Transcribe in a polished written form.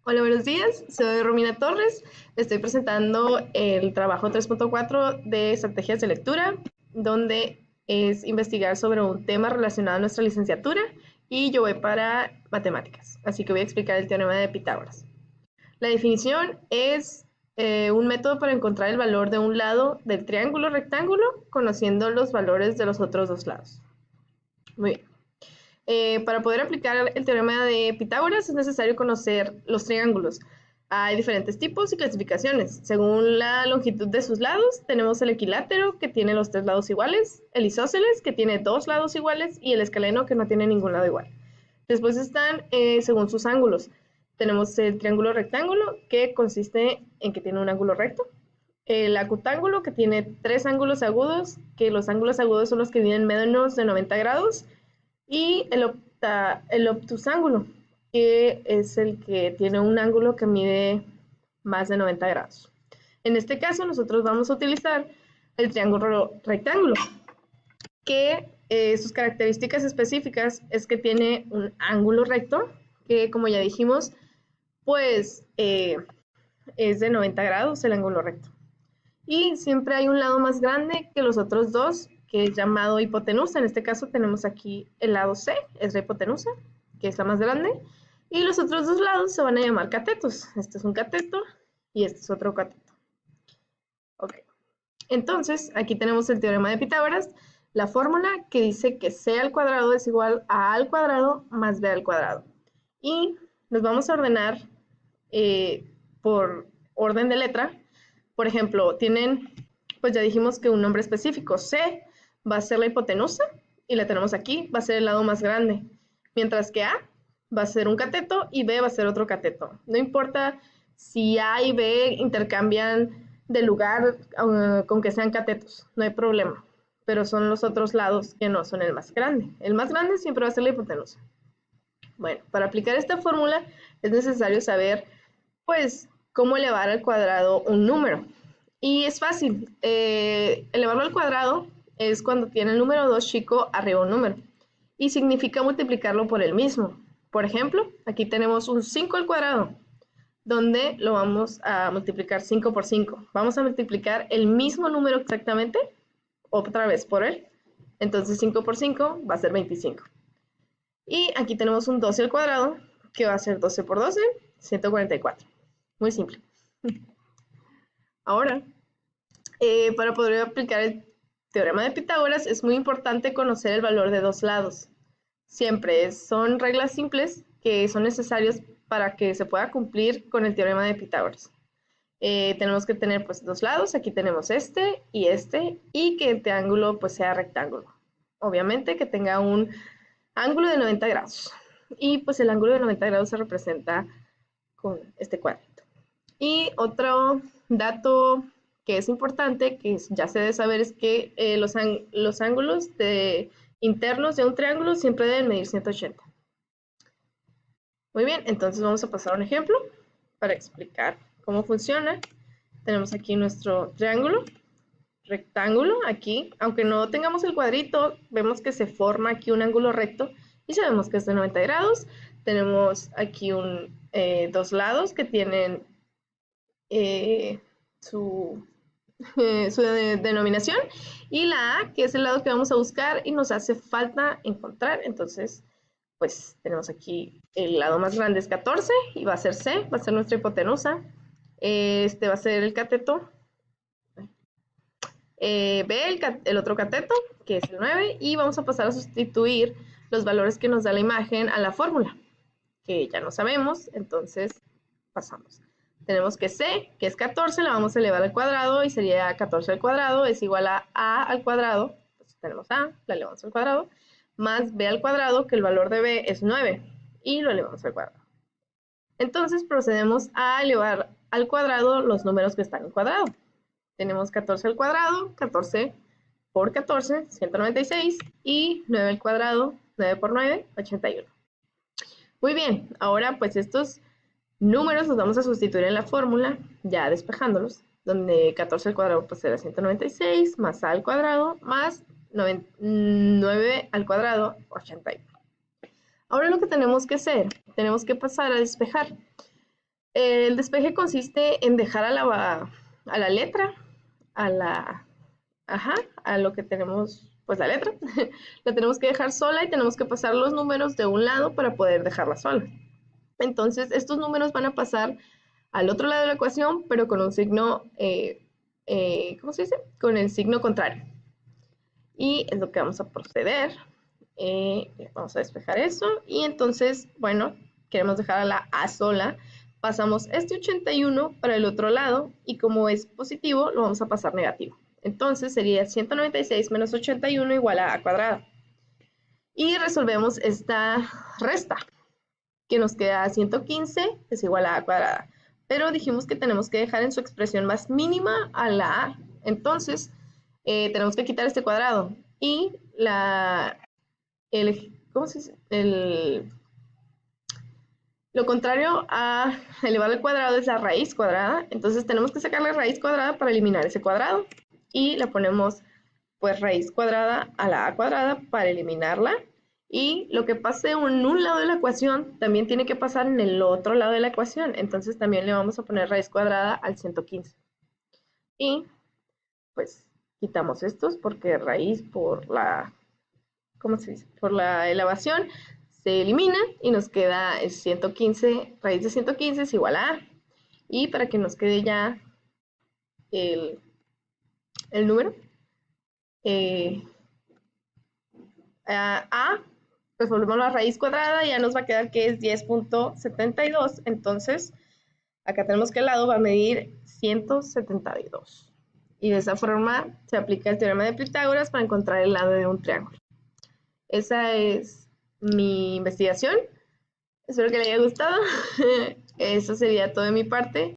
Hola, buenos días. Soy Romina Torres. Estoy presentando el trabajo 3.4 de estrategias de lectura, donde es investigar sobre un tema relacionado a nuestra licenciatura y yo voy para matemáticas. Así que voy a explicar el teorema de Pitágoras. La definición es un método para encontrar el valor de un lado del triángulo rectángulo conociendo los valores de los otros dos lados. Muy bien. Para poder aplicar el teorema de Pitágoras es necesario conocer los triángulos. Hay diferentes tipos y clasificaciones. Según la longitud de sus lados, tenemos el equilátero, que tiene los tres lados iguales, el isósceles, que tiene dos lados iguales, y el escaleno, que no tiene ningún lado igual. Después están según sus ángulos. Tenemos el triángulo rectángulo, que consiste en que tiene un ángulo recto. El acutángulo, que tiene tres ángulos agudos, que los ángulos agudos son los que miden menos de 90 grados. Y el obtusángulo, que es el que tiene un ángulo que mide más de 90 grados. En este caso, nosotros vamos a utilizar el triángulo rectángulo, que sus características específicas es que tiene un ángulo recto, que como ya dijimos, pues es de 90 grados el ángulo recto. Y siempre hay un lado más grande que los otros dos, que es llamado hipotenusa. En este caso tenemos aquí el lado C, es la hipotenusa, que es la más grande, y los otros dos lados se van a llamar catetos. Este es un cateto y este es otro cateto. Ok. Entonces, aquí tenemos el teorema de Pitágoras, la fórmula que dice que C al cuadrado es igual a al cuadrado más B al cuadrado. Y nos vamos a ordenar por orden de letra. Por ejemplo, tienen, pues ya dijimos que un nombre específico. C va a ser la hipotenusa y la tenemos aquí, va a ser el lado más grande. Mientras que A va a ser un cateto y B va a ser otro cateto. No importa si A y B intercambian de lugar con que sean catetos, no hay problema. Pero son los otros lados que no son el más grande. El más grande siempre va a ser la hipotenusa. Bueno, para aplicar esta fórmula es necesario saber, pues, cómo elevar al cuadrado un número. Y es fácil. Elevarlo al cuadrado es cuando tiene el número 2 chico arriba un número. Y significa multiplicarlo por el mismo. Por ejemplo, aquí tenemos un 5 al cuadrado, donde lo vamos a multiplicar 5 por 5. Vamos a multiplicar el mismo número exactamente, otra vez por él. Entonces 5 por 5 va a ser 25. Y aquí tenemos un 12 al cuadrado, que va a ser 12 por 12, 144. Muy simple. Ahora, para poder aplicar el teorema de Pitágoras es muy importante conocer el valor de dos lados. Siempre son reglas simples que son necesarias para que se pueda cumplir con el teorema de Pitágoras. Tenemos que tener pues dos lados, aquí tenemos este, y que el triángulo pues sea rectángulo. Obviamente que tenga un ángulo de 90 grados. Y pues el ángulo de 90 grados se representa con este cuadrito. Y otro dato que es importante, que ya se debe saber, es que los ángulos internos de un triángulo siempre deben medir 180. Muy bien, entonces vamos a pasar a un ejemplo para explicar cómo funciona. Tenemos aquí nuestro triángulo, rectángulo, aquí. Aunque no tengamos el cuadrito, vemos que se forma aquí un ángulo recto y sabemos que es de 90 grados. Tenemos aquí dos lados que tienen su, su denominación, y la A, que es el lado que vamos a buscar y nos hace falta encontrar. Entonces, pues tenemos aquí el lado más grande es 14 y va a ser C, va a ser nuestra hipotenusa. Este va a ser el cateto. B, el otro cateto, que es el 9, y vamos a pasar a sustituir los valores que nos da la imagen a la fórmula, que ya no sabemos, entonces pasamos. Tenemos que C, que es 14, la vamos a elevar al cuadrado y sería 14 al cuadrado es igual a al cuadrado, pues tenemos A, la elevamos al cuadrado, más B al cuadrado, que el valor de B es 9, y lo elevamos al cuadrado. Entonces procedemos a elevar al cuadrado los números que están en cuadrado. Tenemos 14 al cuadrado, 14 por 14, 196, y 9 al cuadrado, 9 por 9, 81. Muy bien, ahora pues estos números los vamos a sustituir en la fórmula, ya despejándolos, donde 14 al cuadrado pues será 196, más a al cuadrado, más 9 al cuadrado, 81. Ahora lo que tenemos que hacer, tenemos que pasar a despejar. El despeje consiste en dejar a la letra, a la, ajá, a lo que tenemos, pues la letra, la tenemos que dejar sola y tenemos que pasar los números de un lado para poder dejarla sola. Entonces, estos números van a pasar al otro lado de la ecuación, pero con un signo, ¿cómo se dice? Con el signo contrario. Y es lo que vamos a proceder. Vamos a despejar eso. Y entonces, bueno, queremos dejar a la A sola. Pasamos este 81 para el otro lado y como es positivo, lo vamos a pasar negativo. Entonces sería 196 menos 81 igual a A cuadrada. Y resolvemos esta resta, que nos queda 115 es igual a A cuadrada. Pero dijimos que tenemos que dejar en su expresión más mínima a la A. Entonces, tenemos que quitar este cuadrado. Y ¿cómo se dice? Lo contrario a elevar al cuadrado es la raíz cuadrada. Entonces tenemos que sacar la raíz cuadrada para eliminar ese cuadrado. Y le ponemos pues raíz cuadrada a la A cuadrada para eliminarla. Y lo que pase en un lado de la ecuación también tiene que pasar en el otro lado de la ecuación. Entonces también le vamos a poner raíz cuadrada al 115. Y pues quitamos estos porque raíz por la, ¿cómo se dice? Por la elevación se elimina y nos queda 115, raíz de 115 es igual a A. Y para que nos quede ya el, el número, eh, A, resolvemos la raíz cuadrada y ya nos va a quedar que es 10.72. Entonces, acá tenemos que el lado va a medir 172. Y de esa forma se aplica el teorema de Pitágoras para encontrar el lado de un triángulo. Esa es mi investigación. Espero que le haya gustado. Eso sería todo de mi parte.